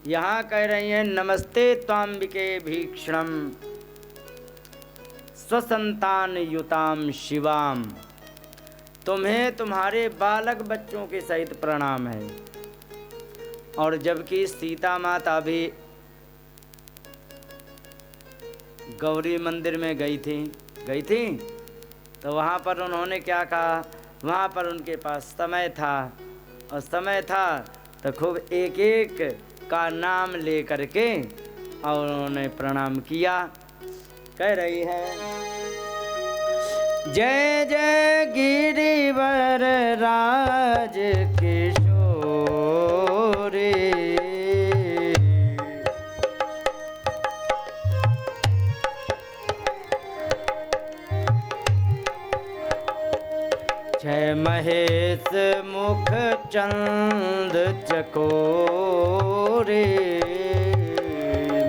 यहाँ कह रही हैं नमस्ते त्वाम्बिके भीक्षणम स्वसंतान युताम शिवाम। तुम्हें तुम्हारे बालक बच्चों के सहित प्रणाम है। और जबकि सीता माता भी गौरी मंदिर में गई थी तो वहाँ पर उन्होंने क्या कहा, वहाँ पर उनके पास समय था और समय था तो खूब एक एक का नाम ले करके और उन्होंने प्रणाम किया। कह रही है जय जय गिरिवर राज किशोरी, जय महेश मुख चंद चकोरे,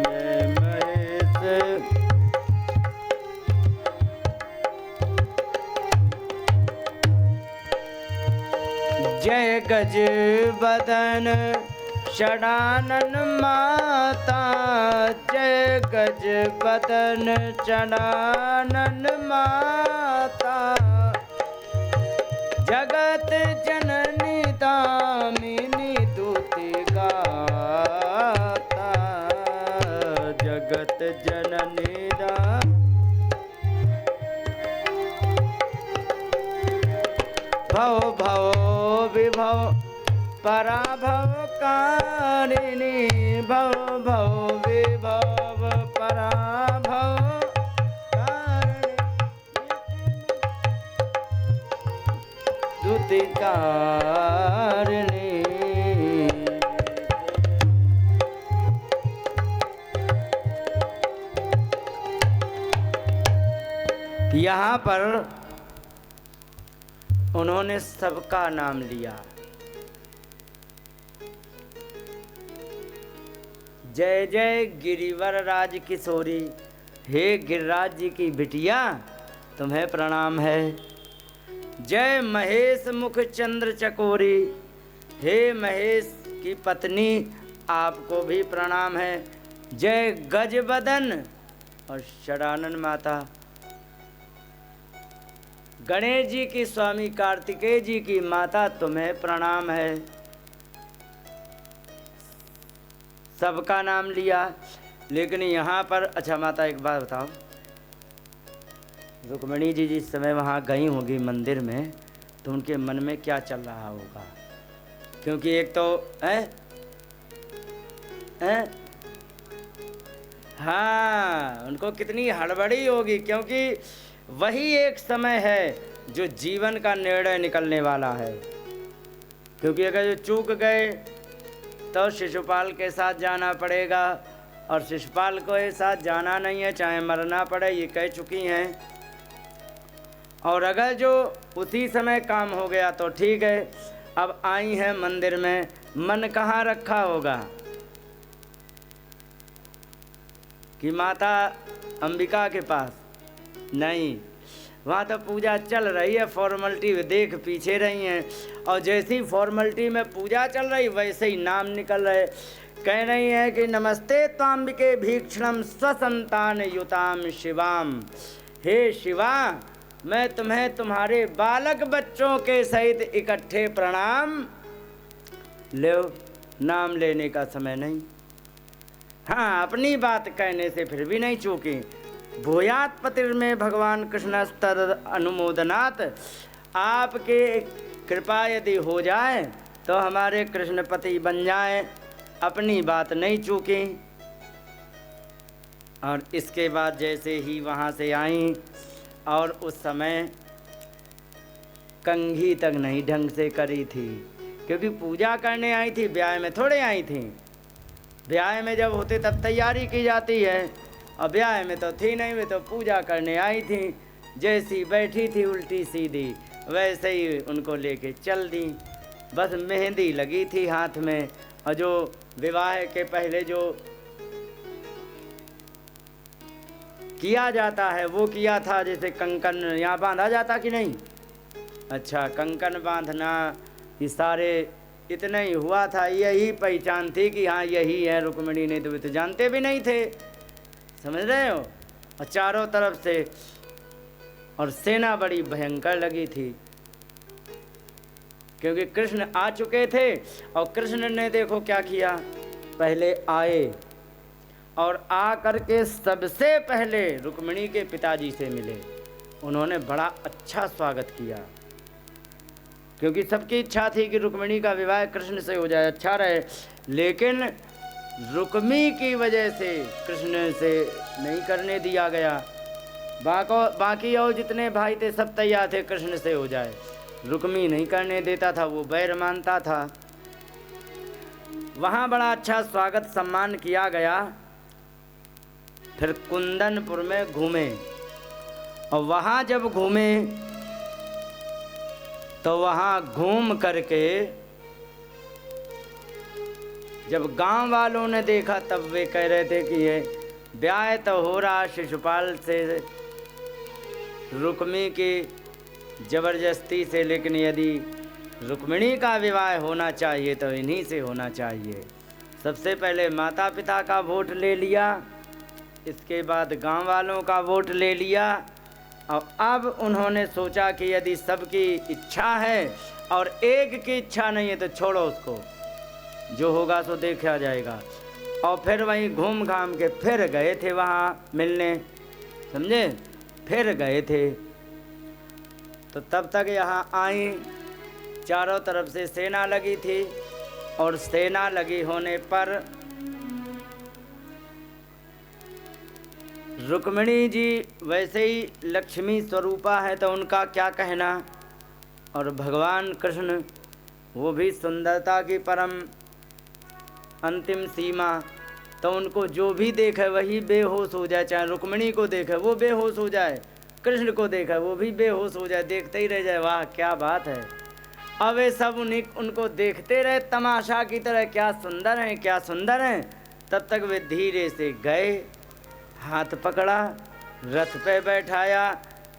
जय महेश जय गज बदन षडानन माता, जय गज बदन षडानन माता, जगत जननी दामिनी दूती गाता, जगत जननी भव भव विभव पराभव कारिणी, भव भव विभव पराभव दूतिकारिणी। यहाँ पर उन्होंने सबका नाम लिया। जय जय गिरिवर राज किशोरी, हे गिरिराज जी की बिटिया तुम्हें प्रणाम है। जय महेश मुख चंद्र चकोरी, हे महेश की पत्नी आपको भी प्रणाम है। जय गजबदन और षडानन माता, गणेश जी की स्वामी कार्तिकेय जी की माता तुम्हें प्रणाम है। सबका नाम लिया। लेकिन यहाँ पर अच्छा माता एक बात बताओ, रुक्मिणी जी जिस समय वहाँ गई होगी मंदिर में तो उनके मन में क्या चल रहा होगा, क्योंकि एक तो हाँ उनको कितनी हड़बड़ी होगी, क्योंकि वही एक समय है जो जीवन का निर्णय निकलने वाला है। क्योंकि अगर जो चूक गए तो शिशुपाल के साथ जाना पड़ेगा और शिशुपाल को ये साथ जाना नहीं है, चाहे मरना पड़े, ये कह चुकी हैं। और अगर जो उसी समय काम हो गया तो ठीक है। अब आई हैं मंदिर में, मन कहाँ रखा होगा कि माता अंबिका के पास? नहीं, वहाँ तो पूजा चल रही है, फॉर्मेलिटी देख पीछे रही हैं। और जैसी फॉर्मेलिटी में पूजा चल रही वैसे ही नाम निकल रहे। कह रही है कि नमस्ते त्वाम्बिके भीक्षणम स्वसंतान युताम शिवाम, हे शिवा मैं तुम्हें तुम्हारे बालक बच्चों के सहित इकट्ठे प्रणाम। लो, नाम लेने का समय नहीं। हाँ, अपनी बात कहने से फिर भी नहीं चूकी। भूयात पतिर में भगवान कृष्ण स्तर अनुमोदनात्, आपके कृपा यदि हो जाए तो हमारे कृष्णपति बन जाए। अपनी बात नहीं चूकी। और इसके बाद जैसे ही वहाँ से आई और उस समय कंघी तक नहीं ढंग से करी थी, क्योंकि पूजा करने आई थी, ब्याह में थोड़े आई थी। ब्याह में जब होते तब तैयारी की जाती है, और ब्याह में तो थी नहीं, वे तो पूजा करने आई थी। जैसी बैठी थी उल्टी सीधी वैसे ही उनको लेके चल दी। बस मेहंदी लगी थी हाथ में, और जो विवाह के पहले जो किया जाता है वो किया था। जैसे कंकन यहाँ बांधा जाता कि नहीं? अच्छा, कंकन बांधना, ये सारे इतना ही हुआ था, यही पहचान थी कि हाँ यही है रुक्मिणी, ने तो जानते भी नहीं थे, समझ रहे हो। और चारों तरफ से और सेना बड़ी भयंकर लगी थी, क्योंकि कृष्ण आ चुके थे। और कृष्ण ने देखो क्या किया, पहले आए और आ करके सबसे पहले रुक्मिणी के पिताजी से मिले। उन्होंने बड़ा अच्छा स्वागत किया, क्योंकि सबकी इच्छा थी कि रुक्मिणी का विवाह कृष्ण से हो जाए, अच्छा रहे। लेकिन रुक्मी की वजह से कृष्ण से नहीं करने दिया गया। बाकी और जितने भाई थे सब तैयार थे कृष्ण से हो जाए, रुक्मी नहीं करने देता था, वो बैर मानता था। वहाँ बड़ा अच्छा स्वागत सम्मान किया गया। फिर कुंदनपुर में घूमे, और वहाँ जब घूमे तो वहाँ घूम करके जब गांव वालों ने देखा तब वे कह रहे थे कि ये ब्याह तो हो रहा शिशुपाल से, रुक्मी की जबरदस्ती से, लेकिन यदि रुक्मिणी का विवाह होना चाहिए तो इन्हीं से होना चाहिए। सबसे पहले माता पिता का वोट ले लिया, इसके बाद गांव वालों का वोट ले लिया, और अब उन्होंने सोचा कि यदि सबकी इच्छा है और एक की इच्छा नहीं है तो छोड़ो उसको, जो होगा सो देखा जाएगा। और फिर वहीं घूम घाम के फिर गए थे वहाँ मिलने, समझे, फिर गए थे। तो तब तक यहाँ आई, चारों तरफ से सेना लगी थी, और सेना लगी होने पर रुक्मिणी जी वैसे ही लक्ष्मी स्वरूपा है तो उनका क्या कहना, और भगवान कृष्ण वो भी सुंदरता की परम अंतिम सीमा, तो उनको जो भी देखे वही बेहोश हो जाए। चाहे रुक्मिणी को देखे वो बेहोश हो जाए, कृष्ण को देखा वो भी बेहोश हो जाए, देखते ही रह जाए, वाह क्या बात है। अब वे सब उनको देखते रहे तमाशा की तरह, क्या सुंदर हैं क्या सुंदर हैं। तब तक वे धीरे से गए, हाथ पकड़ा, रथ पे बैठाया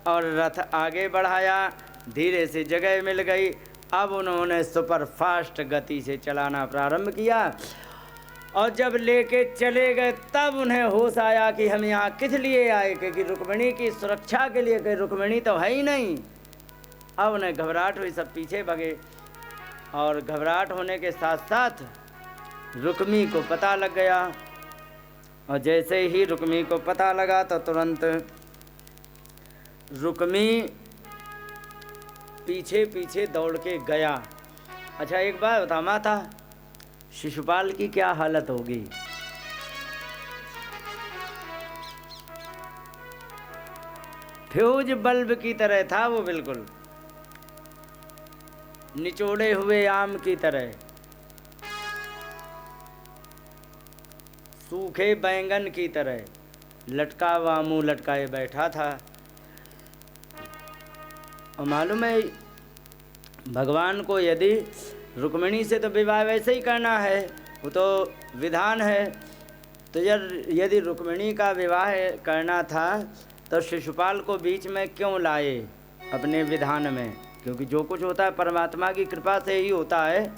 और रथ आगे बढ़ाया, धीरे से जगह मिल गई। अब उन्होंने सुपर फास्ट गति से चलाना प्रारंभ किया, और जब लेके चले गए तब उन्हें होश आया कि हम यहाँ किस लिए आए, क्योंकि रुक्मिणी की सुरक्षा के लिए, कि रुक्मिणी तो है ही नहीं। अब उन्हें घबराहट हुई, सब पीछे भगे, और घबराहट होने के साथ साथ रुक्मी को पता लग गया। और जैसे ही रुक्मी को पता लगा तो तुरंत रुक्मी पीछे पीछे दौड़ के गया। अच्छा एक बात बता माता, शिशुपाल की क्या हालत होगी? फ्यूज बल्ब की तरह था वो, बिल्कुल निचोड़े हुए आम की तरह, सूखे बैंगन की तरह लटका हुआ, मुंह लटकाए बैठा था। और मालूम है भगवान को यदि रुक्मिणी से तो विवाह वैसे ही करना है, वो तो विधान है। तो यदि रुक्मिणी का विवाह करना था तो शिशुपाल को बीच में क्यों लाए अपने विधान में? क्योंकि जो कुछ होता है परमात्मा की कृपा से ही होता है,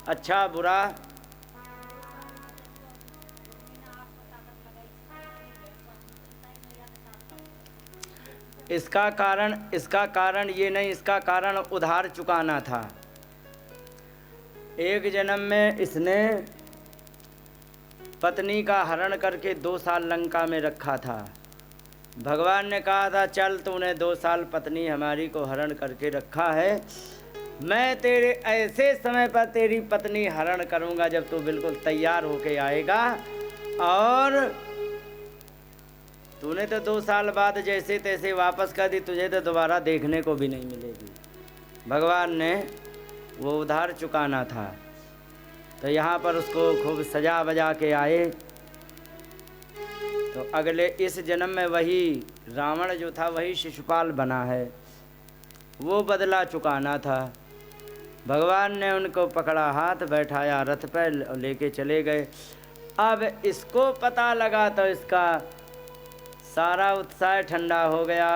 अच्छा बुरा। इसका कारण ये नहीं, इसका कारण उधार चुकाना था। एक जन्म में इसने पत्नी का हरण करके 2 साल लंका में रखा था। भगवान ने कहा था चल तूने 2 साल पत्नी हमारी को हरण करके रखा है, मैं तेरे ऐसे समय पर तेरी पत्नी हरण करूंगा जब तू बिल्कुल तैयार होके आएगा, और तूने तो 2 साल बाद जैसे तैसे वापस कर दी, तुझे तो दोबारा देखने को भी नहीं मिलेगी। भगवान ने वो उधार चुकाना था। तो यहाँ पर उसको खूब सजा बजा के आए। तो अगले इस जन्म में वही रावण जो था वही शिशुपाल बना है, वो बदला चुकाना था। भगवान ने उनको पकड़ा, हाथ बैठाया, रथ पर लेके चले गए। अब इसको पता लगा तो इसका सारा उत्साह ठंडा हो गया।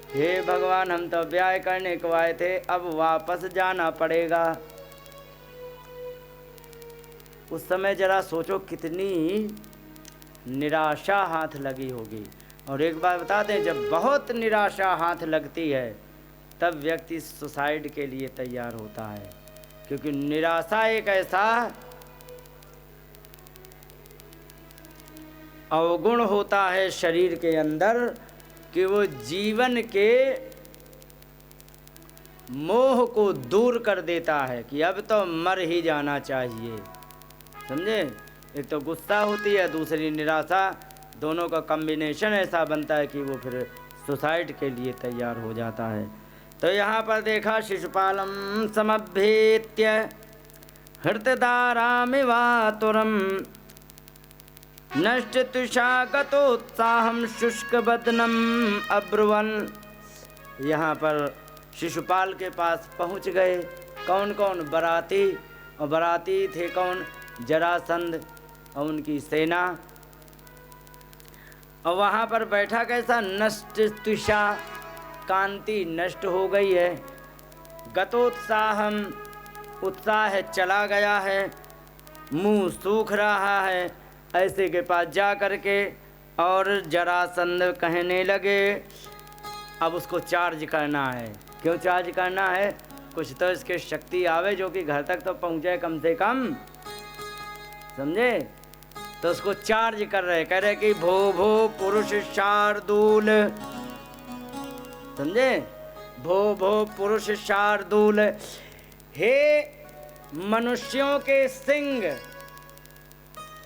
हे भगवान, हम तो ब्याह करने को आए थे, अब वापस जाना पड़ेगा। उस समय जरा सोचो कितनी निराशा हाथ लगी होगी। और एक बात बता दें, जब बहुत निराशा हाथ लगती है तब व्यक्ति सुसाइड के लिए तैयार होता है, क्योंकि निराशा एक ऐसा अवगुण होता है शरीर के अंदर कि वो जीवन के मोह को दूर कर देता है कि अब तो मर ही जाना चाहिए। समझे? एक तो गुस्सा होती है, दूसरी निराशा, दोनों का कॉम्बिनेशन ऐसा बनता है कि वो फिर सुसाइड के लिए तैयार हो जाता है। तो यहाँ पर देखा, शिशुपालम समभ्येत्य हृतदारामिवातुरम नष्टतुषागतोत्साहं शुष्कबदनम अब्रुवन। यहाँ पर शिशुपाल के पास पहुँच गए। कौन कौन? बराती। और बराती थे कौन? जरासंध और उनकी सेना। और वहाँ पर बैठा कैसा? नष्टतुषा, कांति नष्ट हो गई है। गतोत्साहम, उत्साह चला गया है। मुंह सूख रहा है। ऐसे के पास जा करके और जरासंध कहने लगे अब उसको चार्ज करना है। क्यों चार्ज करना है? कुछ तो इसके शक्ति आवे जो कि घर तक तो पहुँचे कम से कम। समझे? तो उसको चार्ज कर रहे, कह रहे कि भो भो पुरुष शार्दूल। समझे? भो भो पुरुष शार्दूल, हे मनुष्यों के सिंह।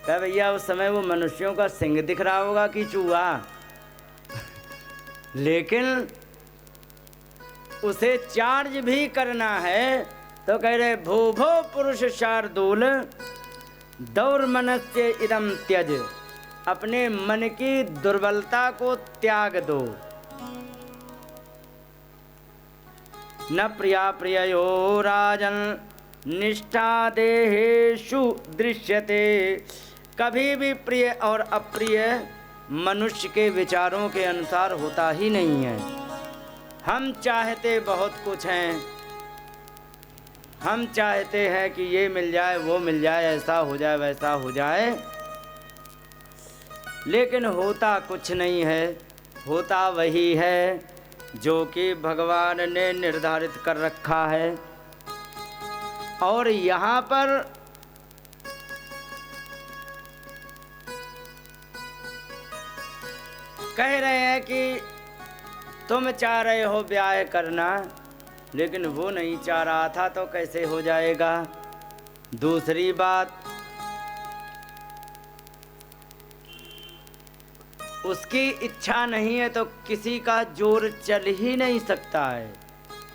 क्या भैया उस समय वो मनुष्यों का सिंह दिख रहा होगा कि चूहा? लेकिन उसे चार्ज भी करना है तो कह रहे भो भो पुरुष शार्दूल दौर्मनस्य इदम त्यज, अपने मन की दुर्बलता को त्याग दो। न प्रिया प्रियो राजन निष्ठा देहेषु दृश्यते। कभी भी प्रिय और अप्रिय मनुष्य के विचारों के अनुसार होता ही नहीं है। हम चाहते बहुत कुछ हैं, हम चाहते हैं कि ये मिल जाए, वो मिल जाए, ऐसा हो जाए, वैसा हो जाए, लेकिन होता कुछ नहीं है। होता वही है जो कि भगवान ने निर्धारित कर रखा है। और यहाँ पर कह रहे हैं कि तुम चाह रहे हो ब्याह करना, लेकिन वो नहीं चाह रहा था तो कैसे हो जाएगा। दूसरी बात, उसकी इच्छा नहीं है तो किसी का जोर चल ही नहीं सकता है।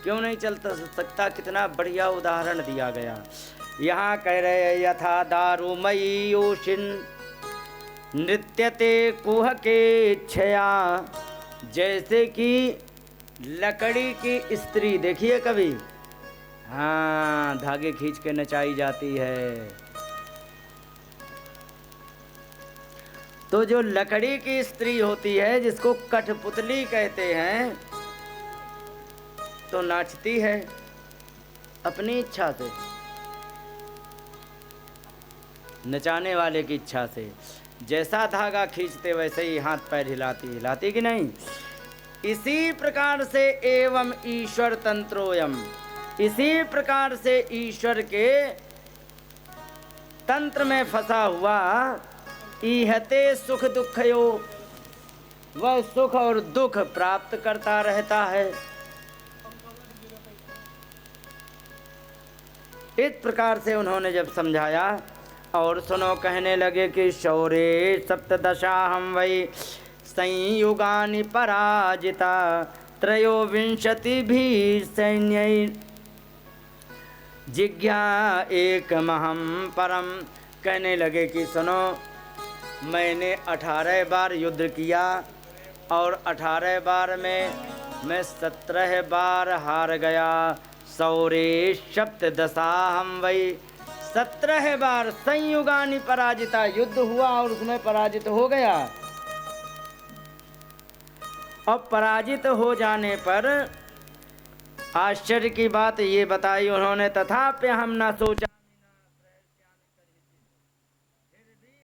क्यों नहीं चलता सकता? कितना बढ़िया उदाहरण दिया गया। यहाँ कह रहे हैं यथा दारुमयी योषिन नृत्यते कुह के छया। जैसे कि लकड़ी की स्त्री देखिए कभी, हाँ, धागे खींच के नचाई जाती है। तो जो लकड़ी की स्त्री होती है, जिसको कठपुतली कहते हैं, तो नाचती है अपनी इच्छा से, नचाने वाले की इच्छा से। जैसा धागा खींचते वैसे ही हाथ पैर हिलाती कि नहीं। इसी प्रकार से एवं ईश्वर तंत्रोयम, इसी प्रकार से ईश्वर के तंत्र में फंसा हुआ ईहते सुख दुखयो, वह सुख और दुख प्राप्त करता रहता है। इस प्रकार से उन्होंने जब समझाया और सुनो, कहने लगे कि शौरे सप्तदशा हम वही संयुगानि पराजिता त्रयोविंशति भी सैन्य जिज्ञा एक महम परम। कहने लगे कि सुनो, मैंने 18 बार युद्ध किया और 18 बार में मैं 17 बार हार गया। सौरे सप्तदशा हम वही, 17 बार संयुगानि पराजिता, युद्ध हुआ और उसमें पराजित हो गया। अब पराजित हो जाने पर आश्चर्य की बात ये बताई उन्होंने, तथापि हम न सोच